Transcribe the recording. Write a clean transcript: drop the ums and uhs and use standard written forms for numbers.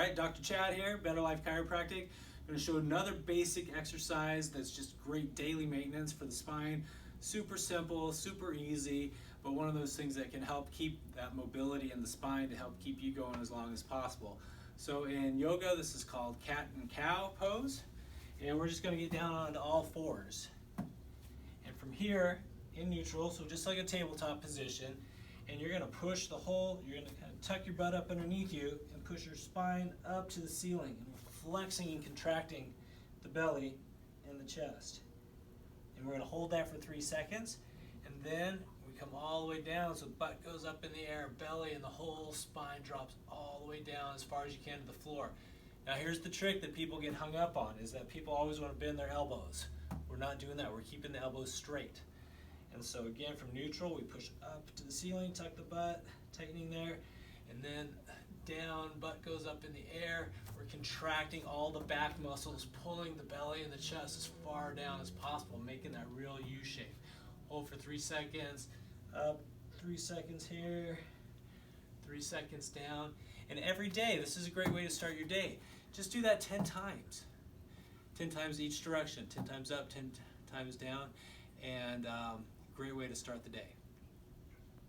Alright, Dr. Chad here, Better Life Chiropractic. I'm going to show another basic exercise that's just great daily maintenance for the spine. Super simple, super easy, but one of those things that can help keep that mobility in the spine to help keep you going as long as possible. So in yoga, this is called cat and cow pose, and we're just going to get down onto all fours. And from here, in neutral, so just like a tabletop position, and you're going to push the whole, you're going to kind of tuck your butt up underneath you and push your spine up to the ceiling, and we're flexing and contracting the belly and the chest. And we're going to hold that for 3 seconds, and then we come all the way down, so the butt goes up in the air, belly, and the whole spine drops all the way down as far as you can to the floor. Now here's the trick that people get hung up on, is that people always want to bend their elbows. We're not doing that, we're keeping the elbows straight. And so again, from neutral, we push up to the ceiling, tuck the butt, tightening there, and then down, butt goes up in the air. We're contracting all the back muscles, pulling the belly and the chest as far down as possible, making that real U shape. Hold for 3 seconds, up, 3 seconds here, 3 seconds down. And every day, this is a great way to start your day. Just do that 10 times. 10 times each direction, 10 times up, 10 times down, and great way to start the day.